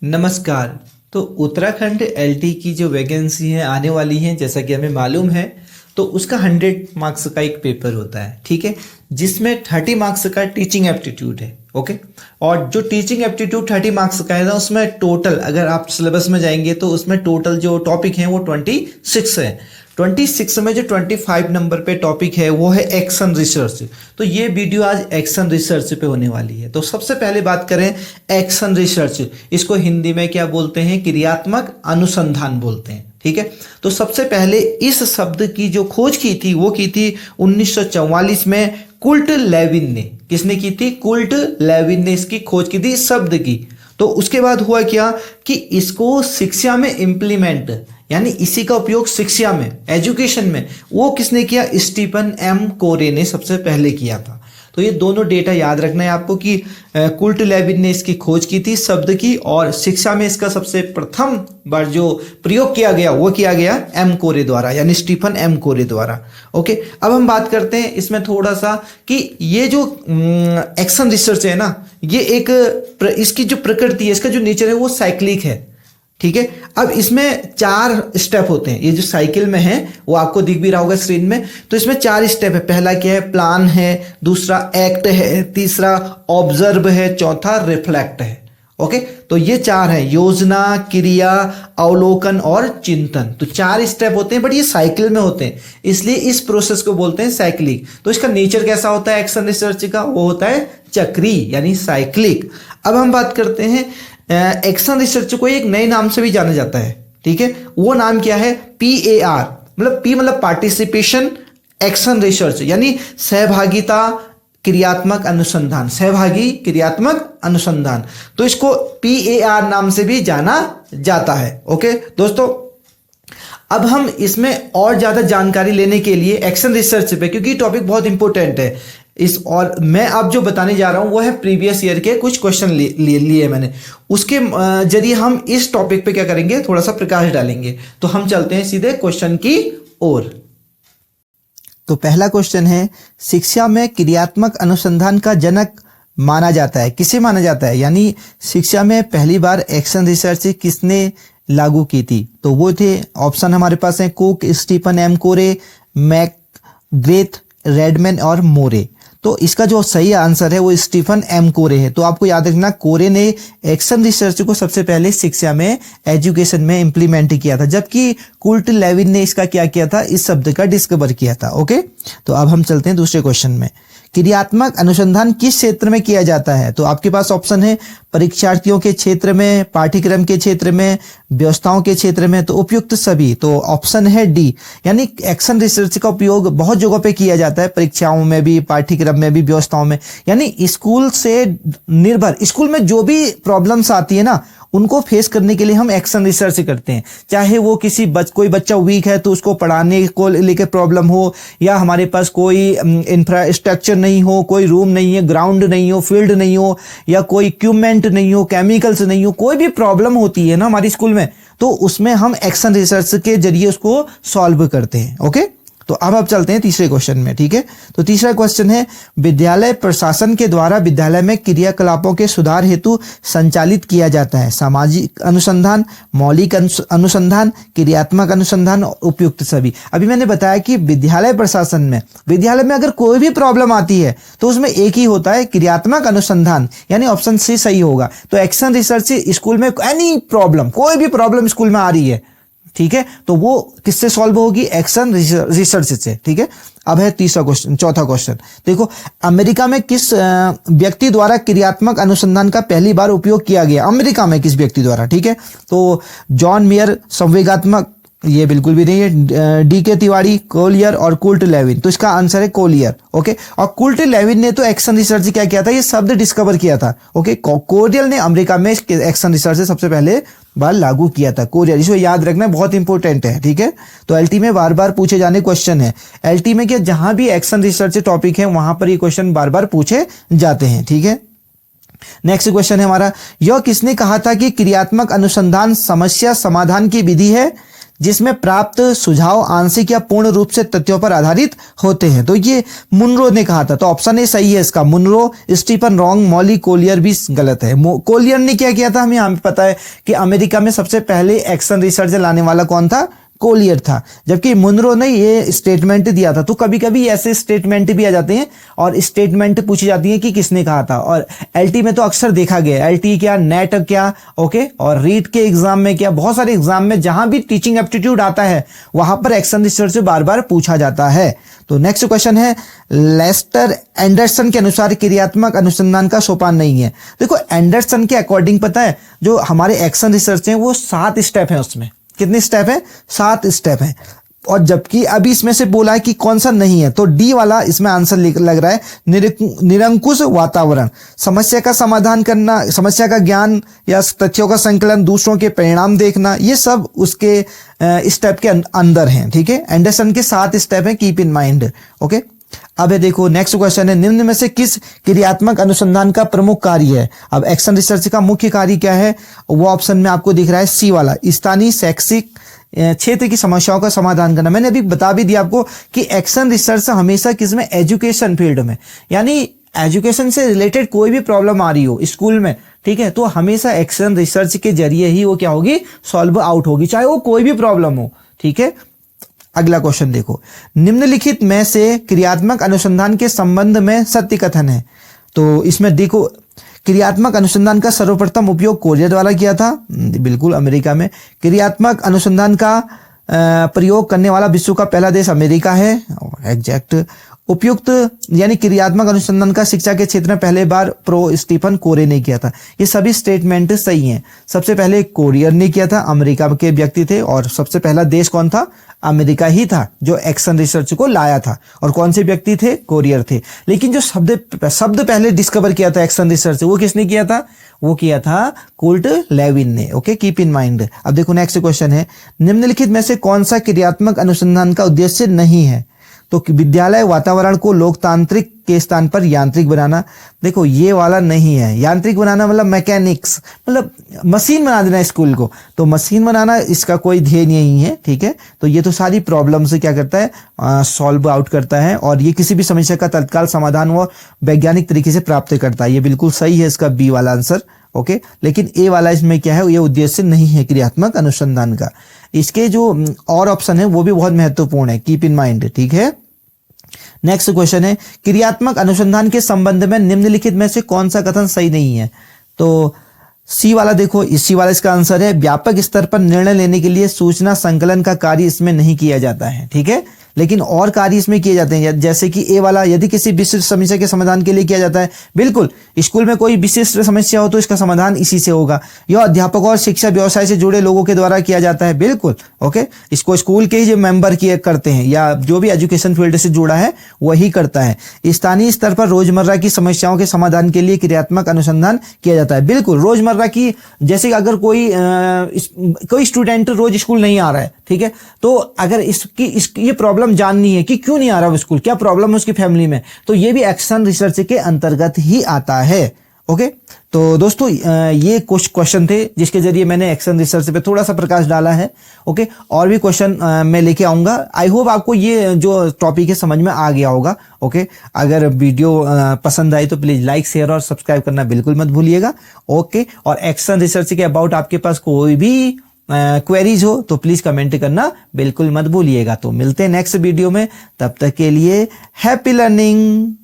नमस्कार। तो उत्तराखंड एलटी की जो वैकेंसी है आने वाली है, जैसा कि हमें मालूम है, तो उसका 100 मार्क्स का एक पेपर होता है, ठीक है, जिसमें 30 मार्क्स का टीचिंग एप्टीट्यूड है। ओके, और जो टीचिंग एप्टीट्यूड 30 मार्क्स का है ना, उसमें टोटल अगर आप सिलेबस में जाएंगे तो उसमें टोटल जो टॉपिक है वो 26 है। 26 में जो 25 नंबर पे टॉपिक है वो है एक्शन रिसर्च। तो ये वीडियो आज एक्शन रिसर्च पे होने वाली है। तो सबसे पहले बात करें एक्शन रिसर्च, इसको हिंदी में क्या बोलते हैं? क्रियात्मक अनुसंधान बोलते हैं, ठीक है। तो सबसे पहले इस शब्द की जो खोज की थी वो की थी 1944 में कुल्ट लेविन ने। किसने की थी? कुल्ट लेविन ने इसकी खोज की थी, इस शब्द की। तो उसके बाद हुआ क्या कि इसको शिक्षा में इंप्लीमेंट, यानी इसी का उपयोग शिक्षा में, एजुकेशन में, वो किसने किया? स्टीफन एम कोरे ने सबसे पहले किया था। तो ये दोनों डेटा याद रखना है आपको कि कुल्ट लेविन ने इसकी खोज की थी शब्द की, और शिक्षा में इसका सबसे प्रथम बार जो प्रयोग किया गया वो किया गया एम कोरे द्वारा, यानी स्टीफन एम कोरे द्वारा। ओके, अब हम बात करते हैं इसमें थोड़ा सा कि ये जो एक्शन रिसर्च है ना, ये एक इसकी जो प्रकृति है, इसका जो नेचर है वो साइक्लिक है, ठीक है। अब इसमें 4 स्टेप होते हैं। ये जो साइकिल में है वो आपको दिख भी रहा होगा स्क्रीन में। तो इसमें 4 स्टेप है। पहला क्या है? प्लान है, दूसरा एक्ट है, तीसरा ऑब्जर्व है, चौथा रिफ्लेक्ट है। ओके, तो ये 4 है, योजना, क्रिया, अवलोकन और चिंतन। तो 4 स्टेप होते हैं, बट ये साइकिल में होते हैं, इसलिए इस प्रोसेस को बोलते हैं साइक्लिक। तो इसका नेचर कैसा होता है एक्शन रिसर्च का? वो होता है चक्री, यानी साइक्लिक। अब हम बात करते हैं एक्शन रिसर्च को एक नए नाम से भी जाना जाता है, ठीक है। वो नाम क्या है? PAR, मतलब P मतलब पार्टिसिपेशन एक्शन रिसर्च, यानी सहभागिता क्रियात्मक अनुसंधान, सहभागी क्रियात्मक अनुसंधान। तो इसको PAR नाम से भी जाना जाता है। ओके दोस्तों, अब हम इसमें और ज्यादा जानकारी लेने के लिए एक्शन रिसर्च पे, क्योंकि टॉपिक बहुत इंपॉर्टेंट है इस, और मैं अब जो बताने जा रहा हूं वो है प्रीवियस ईयर के कुछ क्वेश्चन लिए मैंने, उसके जरिए हम इस टॉपिक पे क्या करेंगे, थोड़ा सा प्रकाश डालेंगे। तो हम चलते हैं सीधे क्वेश्चन की ओर। तो पहला क्वेश्चन है, शिक्षा में क्रियात्मक अनुसंधान का जनक माना जाता है, किसे माना जाता है? यानी शिक्षा में पहली बार एक्शन रिसर्च किसने लागू की थी? तो वो थे, ऑप्शन हमारे पास है कुक, स्टीफन एम कोरे, मैकग्रेथ, रेडमैन और मोरे। तो इसका जो सही आंसर है वो स्टीफन एम कोरे है। तो आपको याद रखना, कोरे ने एक्शन रिसर्च को सबसे पहले शिक्षा में, एजुकेशन में इंप्लीमेंट किया था, जबकि कुल्ट लेविन ने इसका क्या किया था? इस शब्द का डिस्कवर किया था। ओके, तो अब हम चलते हैं दूसरे क्वेश्चन में। क्रियात्मक अनुसंधान किस क्षेत्र में किया जाता है? तो आपके पास ऑप्शन है परीक्षार्थियों के क्षेत्र में, पाठ्यक्रम के क्षेत्र में, व्यवस्थाओं के क्षेत्र में, तो उपयुक्त सभी। तो ऑप्शन है डी, यानी एक्शन रिसर्च का उपयोग बहुत जगहों पे किया जाता है, परीक्षाओं में भी, पाठ्यक्रम में भी, व्यवस्थाओं में। यानी स्कूल से निर्भर, स्कूल में जो भी प्रॉब्लम्स आती है ना, उनको फेस करने के लिए हम एक्शन रिसर्च करते हैं। चाहे वो कोई बच्चा वीक है तो उसको पढ़ाने को लेकर प्रॉब्लम हो, या हमारे पास कोई इंफ्रास्ट्रक्चर नहीं हो, कोई रूम नहीं है, ग्राउंड नहीं हो, फील्ड नहीं हो, या कोई इक्विपमेंट नहीं हो, केमिकल्स नहीं हो, कोई भी प्रॉब्लम होती है ना हमारी स्कूल में, तो उसमें हम एक्शन रिसर्च के जरिए उसको सॉल्व करते हैं। ओके, तो अब आप चलते हैं तीसरे क्वेश्चन में, ठीक है। तो तीसरा क्वेश्चन है, विद्यालय प्रशासन के द्वारा विद्यालय में क्रियाकलापों के सुधार हेतु संचालित किया जाता है सामाजिक अनुसंधान, मौलिक अनुसंधान, क्रियात्मक अनुसंधान, उपयुक्त सभी। अभी मैंने बताया कि विद्यालय प्रशासन में, विद्यालय में अगर कोई भी प्रॉब्लम आती है तो उसमें एक ही होता है, क्रियात्मक अनुसंधान, यानी ऑप्शन सी सही होगा। तो एक्शन रिसर्च स्कूल में एनी प्रॉब्लम, कोई भी प्रॉब्लम स्कूल में आ रही है, ठीक है, तो वो किससे सॉल्व होगी? एक्शन रिसर्च से, ठीक है। अब है चौथा क्वेश्चन। देखो, अमेरिका में किस व्यक्ति द्वारा क्रियात्मक अनुसंधान का पहली बार उपयोग किया गया? अमेरिका में किस व्यक्ति द्वारा? ठीक है, तो जॉन मेयर, संवेगात्मक, ये बिल्कुल भी नहीं है, DK तिवारी, कोलियर और कुल्ट लेविन। तो इसका आंसर है कोलियर। ओके, और कुल्ट लेविन ने तो एक्शन रिसर्च क्या किया था? ये शब्द डिस्कवर किया था। ओके, कोरियल ने अमेरिका में एक्शन रिसर्च सबसे पहले बार लागू किया था, कोरियल। इसको याद रखना, बहुत इंपॉर्टेंट है, ठीक है। तो एलटी में बार बार पूछे जाने क्वेश्चन है। एलटी में क्या, जहां भी एक्शन रिसर्च टॉपिक है वहां पर ये क्वेश्चन बार बार पूछे जाते हैं, ठीक है। नेक्स्ट क्वेश्चन है हमारा, यह किसने कहा था कि क्रियात्मक अनुसंधान समस्या समाधान की विधि है? जिसमें प्राप्त सुझाव आंशिक या पूर्ण रूप से तथ्यों पर आधारित होते हैं। तो ये मुनरो ने कहा था, तो ऑप्शन ए सही है इसका, Munro. Stephen wrong, Molly Collier भी गलत है। कोलियर ने क्या किया था, हमें यहाँ पे पता है कि अमेरिका में सबसे पहले एक्शन रिसर्च लाने वाला कौन था, कोलियर था, जबकि मुनरो ने ये स्टेटमेंट दिया था। तो कभी कभी ऐसे स्टेटमेंट भी आ जाते हैं और स्टेटमेंट पूछी जाती है कि किसने कहा था, और एलटी में तो अक्सर देखा गया, एलटी क्या, नेट क्या, ओके, और रीट के एग्जाम में क्या, बहुत सारे एग्जाम में जहां भी टीचिंग एप्टीट्यूड आता है वहां पर एक्शन रिसर्च से बार बार पूछा जाता है। तो नेक्स्ट क्वेश्चन है, लेस्टर एंडरसन के अनुसार क्रियात्मक अनुसंधान का सोपान नहीं है। देखो एंडरसन के अकॉर्डिंग पता है, जो हमारे एक्शन रिसर्च है वो 7 स्टेप है, उसमें कितने स्टेप है, 7 स्टेप है, और जबकि अभी इसमें से बोला है कि कौन सा नहीं है, तो डी वाला इसमें आंसर लग रहा है, निरंकुश वातावरण, समस्या का समाधान करना, समस्या का ज्ञान या तथ्यों का संकलन, दूसरों के परिणाम देखना, ये सब उसके स्टेप के अंदर हैं। ठीक है, एंडरसन के 7 स्टेप हैं, कीप इन माइंड। ओके, अब ये देखो नेक्स्ट क्वेश्चन है, निम्न में से किस क्रियात्मक अनुसंधान का प्रमुख कार्य है। अब एक्शन रिसर्च का मुख्य कार्य क्या है, वो ऑप्शन में आपको दिख रहा है सी वाला, स्थानीय शैक्षिक क्षेत्र की समस्याओं का समाधान करना। मैंने अभी बता भी दिया आपको कि एक्शन रिसर्च हमेशा किसमें, एजुकेशन फील्ड में, यानी एजुकेशन से रिलेटेड कोई भी प्रॉब्लम आ रही हो स्कूल में, ठीक है, तो हमेशा एक्शन रिसर्च के जरिए ही वो क्या होगी, सॉल्व आउट होगी, चाहे वो कोई भी प्रॉब्लम हो। ठीक है, अगला क्वेश्चन देखो, निम्नलिखित में से क्रियात्मक अनुसंधान के संबंध में सत्य कथन है। तो इसमें देखो, क्रियात्मक अनुसंधान का सर्वप्रथम उपयोग कोरिया द्वारा किया था, बिल्कुल अमेरिका में। क्रियात्मक अनुसंधान का प्रयोग करने वाला विश्व का पहला देश अमेरिका है, एग्जैक्ट। उपयुक्त यानी क्रियात्मक अनुसंधान का शिक्षा के क्षेत्र में पहले बार प्रो स्टीफन कोरे ने किया था। ये सभी स्टेटमेंट सही हैं। सबसे पहले कोरियर ने किया था, अमेरिका के व्यक्ति थे, और सबसे पहला देश कौन था, अमेरिका ही था जो एक्शन रिसर्च को लाया था। और कौन से व्यक्ति थे, कोरियर थे। लेकिन जो शब्द पहले डिस्कवर किया था एक्शन रिसर्च, वो किसने किया था, वो किया था कुर्ट लेविन ने। Okay, keep in mind. अब देखो नेक्स्ट क्वेश्चन है, निम्नलिखित में से कौन सा क्रियात्मक अनुसंधान का उद्देश्य नहीं है। तो विद्यालय वातावरण को लोकतांत्रिक के स्थान पर यांत्रिक बनाना। देखो ये वाला नहीं है, यांत्रिक बनाना मतलब मैकेनिक्स, मतलब मशीन बना देना स्कूल को, तो मशीन बनाना इसका कोई ध्येय नहीं है। ठीक है, तो ये तो सारी प्रॉब्लम से क्या करता है, सॉल्व आउट करता है, और ये किसी भी समस्या का तत्काल समाधान वो वैज्ञानिक तरीके से प्राप्त करता है। ये बिल्कुल सही है, इसका बी वाला आंसर। ओके, लेकिन ए वाला इसमें क्या है, ये उद्देश्य नहीं है क्रियात्मक अनुसंधान का। इसके जो और ऑप्शन है वो भी बहुत महत्वपूर्ण है, कीप इन माइंड। ठीक है, नेक्स्ट क्वेश्चन है, क्रियात्मक अनुसंधान के संबंध में निम्नलिखित में से कौन सा कथन सही नहीं है। तो सी वाला देखो, इसी वाला इसका आंसर है, व्यापक स्तर पर निर्णय लेने के लिए सूचना संकलन का कार्य इसमें नहीं किया जाता है। ठीक है, लेकिन और कार्य इसमें किए जाते हैं, जैसे कि ए वाला, यदि किसी विशिष्ट समस्या के समाधान के लिए किया जाता है। बिल्कुल, स्कूल में कोई विशिष्ट समस्या हो तो इसका समाधान इसी से होगा। यह अध्यापकों और शिक्षा व्यवसाय से जुड़े लोगों के द्वारा किया जाता है। बिल्कुल, ओके, इसको स्कूल के ही जो मेंबर किए करते हैं, या जो भी एजुकेशन फील्ड से जुड़ा है वही करता है। स्थानीय स्तर पर रोजमर्रा की समस्याओं के समाधान के लिए क्रियात्मक अनुसंधान किया जाता है। बिल्कुल, रोजमर्रा की, जैसे अगर कोई स्टूडेंट रोज स्कूल नहीं आ रहा है, ठीक है, तो अगर इसकी ये प्रॉब्लम जाननी है कि क्यों नहीं आ रहा वो स्कूल, क्या प्रॉब्लम है उसकी फैमिली में, तो ये भी एक्शन रिसर्च के अंतर्गत ही आता है। ओके, तो दोस्तों ये कुछ क्वेश्चन थे जिसके जरिए मैंने एक्शन रिसर्च पे थोड़ा सा प्रकाश डाला है। ओके, और भी क्वेश्चन मैं लेके आऊंगा। आई होप आपको ये जो टॉपिक है समझ में आ गया होगा। ओके, अगर वीडियो पसंद आई तो प्लीज लाइक, शेयर और सब्सक्राइब करना बिल्कुल मत भूलिएगा। ओके, और एक्शन रिसर्च के अबाउट आपके पास कोई भी क्वेरीज हो तो प्लीज कमेंट करना बिल्कुल मत भूलिएगा। तो मिलते हैं नेक्स्ट वीडियो में, तब तक के लिए हैप्पी लर्निंग।